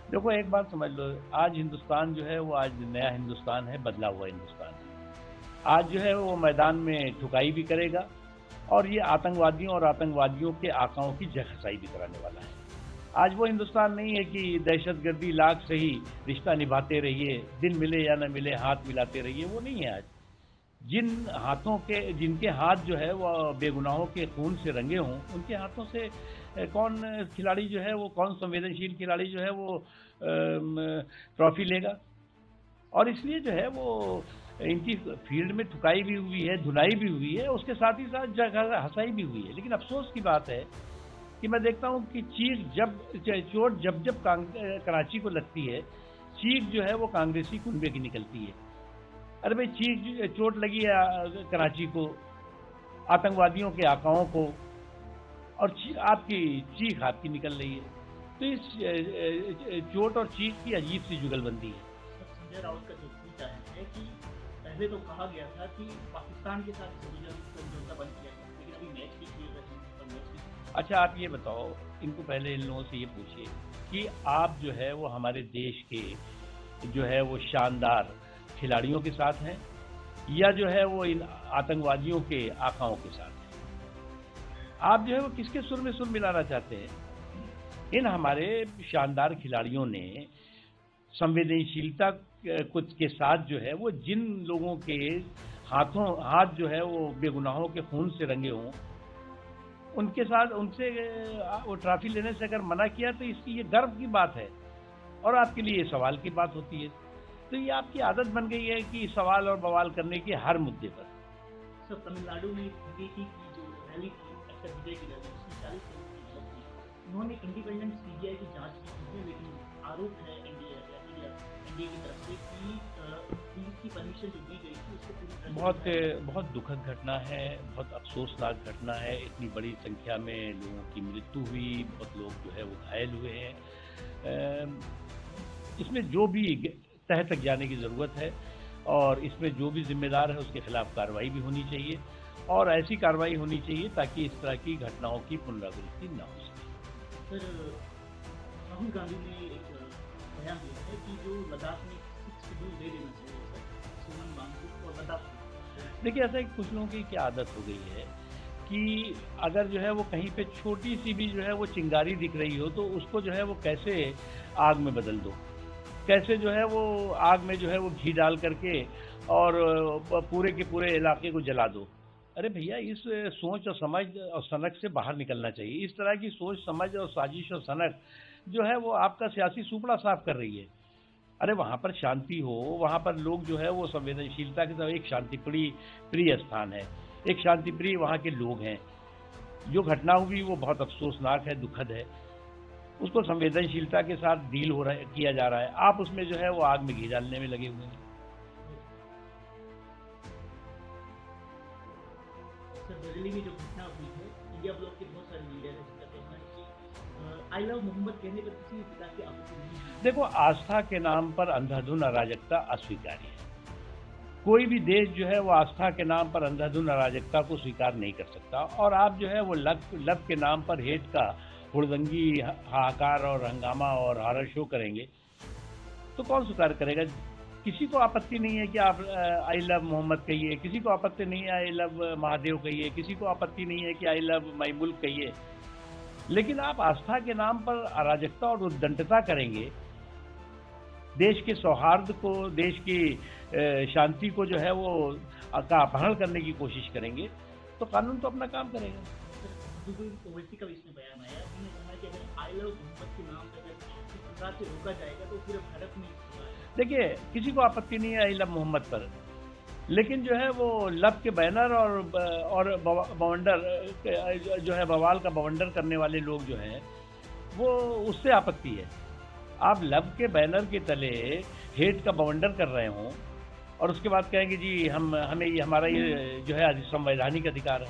देखो एक बात समझ लो, आज हिंदुस्तान जो है वो आज नया हिंदुस्तान है, बदला हुआ हिंदुस्तान है। आज जो है वो मैदान में ठुकाई भी करेगा और ये आतंकवादियों और आतंकवादियों के आकाओं की जय खसाई भी कराने वाला है। आज वो हिंदुस्तान नहीं है कि दहशतगर्दी लाख सही, रिश्ता निभाते रहिए, दिन मिले या न मिले हाथ मिलाते रहिए, वो नहीं है आज। जिनके हाथ जो है वो बेगुनाहों के खून से रंगे हों, उनके हाथों से कौन खिलाड़ी जो है वो, कौन संवेदनशील खिलाड़ी जो है वो ट्रॉफी लेगा। और इसलिए जो है वो इनकी फील्ड में ठुकाई भी हुई है, धुनाई भी हुई है, उसके साथ ही साथ जगह हंसाई भी हुई है। लेकिन अफसोस की बात है कि मैं देखता हूँ कि चोट जब जब कराची को लगती है, चीख जो है वो कांग्रेसी कुनबे की निकलती है। अरे भाई, चोट लगी है कराची को, आतंकवादियों के आकाओं को, और आपकी चीख आपकी निकल रही है। तो इस चोट और चीख की अजीब सी जुगलबंदी है। संजय राउत का जो ट्वीट आया है कि पहले तो कहा गया था कि पाकिस्तान के साथ समझौता बंद किया गया, लेकिन अभी मैच भी खेल रहे हैं और मैच भी। अच्छा, आप ये बताओ, इनको पहले इन लोगों से ये पूछिए कि आप जो है वो हमारे देश के जो है वो शानदार खिलाड़ियों के साथ हैं या जो है वो इन आतंकवादियों के आकाओं के साथ हैं। आप जो है वो किसके सुर में सुर मिलाना चाहते हैं? इन हमारे शानदार खिलाड़ियों ने संवेदनशीलता कुछ के साथ जो है वो जिन लोगों के हाथ जो है वो बेगुनाहों के खून से रंगे हों, उनके साथ उनसे वो ट्रॉफी लेने से अगर मना किया तो इसकी ये गर्व की बात है और आपके लिए ये सवाल की बात होती है। तो ये आपकी आदत बन गई है कि सवाल और बवाल करने की हर मुद्दे पर। सर, तमिलनाडु में बीजेपी की जो रैली थी, एक्टर विजय की रैली, उसमें 40 लोगों की मौत हुई। उन्होंने इंडिपेंडेंट सीबीआई की जांच की थी, लेकिन आरोप है एनडीए की तरफ से कि पुलिस की परमिशन जो दी गई थी उसको पूरी बहुत दुखद घटना है, बहुत अफसोसनाक घटना है। इतनी बड़ी संख्या में लोगों की मृत्यु हुई, बहुत लोग जो है वो घायल हुए हैं। इसमें जो भी तह तक जाने की ज़रूरत है और इसमें जो भी जिम्मेदार है उसके खिलाफ कार्रवाई भी होनी चाहिए और ऐसी कार्रवाई होनी चाहिए ताकि इस तरह की घटनाओं की पुनरावृत्ति न हो सके। सर, राहुल गांधी ने एक बयान दिया है कि जो लद्दाख में 6 शेड्यूल दे देना चाहिए सर, सोनम वांगचुक और लद्दाख। देखिए, ऐसा कुछ लोगों की क्या आदत हो गई है कि अगर जो है वो कहीं पे छोटी सी भी जो है वो चिंगारी दिख रही हो तो उसको जो है वो कैसे आग में बदल दो, कैसे जो है वो आग में जो है वो घी डाल करके और पूरे के पूरे इलाके को जला दो। अरे भैया, इस सोच और समझ और सनक से बाहर निकलना चाहिए। इस तरह की सोच समझ और साजिश और सनक जो है वो आपका सियासी सुपड़ा साफ कर रही है। अरे वहाँ पर शांति हो, वहाँ पर लोग जो है वो संवेदनशीलता के साथ, एक शांति प्रिय स्थान है, एक शांति प्रिय वहाँ के लोग हैं। जो घटना हुई वो बहुत अफसोसनाक है, दुखद है, उसको संवेदनशीलता के साथ किया जा रहा है। आप उसमें जो है वो आग में घी डालने में लगे हुए हैं। सर, बरेली में जो घटना हुई है, इंडिया ब्लॉक के बहुत सारे लीडर हैं जिनका कहना है कि आई लव मोहम्मद कहने पर किसी भी प्रकार की आपत्ति नहीं है। देखो, आस्था के नाम पर अंधाधुन अराजकता अस्वीकार्य है। कोई भी देश जो है वो आस्था के नाम पर अंधाधुन अराजकता को स्वीकार नहीं कर सकता। और आप जो है वो लव के नाम पर हेट का हुड़दंगी हाहाकार और हंगामा और हॉरर शो करेंगे तो कौन स्वीकार करेगा? किसी को आपत्ति नहीं है कि आप आई लव मोहम्मद कहिए, किसी को आपत्ति नहीं है आई लव महादेव कहिए, किसी को आपत्ति नहीं है कि आई लव माई मुल्क कहिए। लेकिन आप आस्था के नाम पर अराजकता और उद्दंडता करेंगे, देश के सौहार्द को, देश की शांति को जो है वो का अपहरण करने की कोशिश करेंगे, तो कानून तो अपना काम करेगा। ओवैसी का भी इसमें बयान आया, उन्होंने कहा कि अगर आई लव मोहम्मद के नाम पर अगर किसी प्रकार से रोका जाएगा तो पूरे भारत में। देखिए, किसी को आपत्ति नहीं है आई लव मोहम्मद पर, लेकिन जो है वो लव के बैनर और बवंडर जो है बवाल का बवंडर करने वाले लोग जो हैं वो, उससे आपत्ति है। आप लव के बैनर के तले हेट का बवंडर कर रहे हों और उसके बाद कहेंगे जी हमें ये हमारा ये जो है संवैधानिक अधिकार है।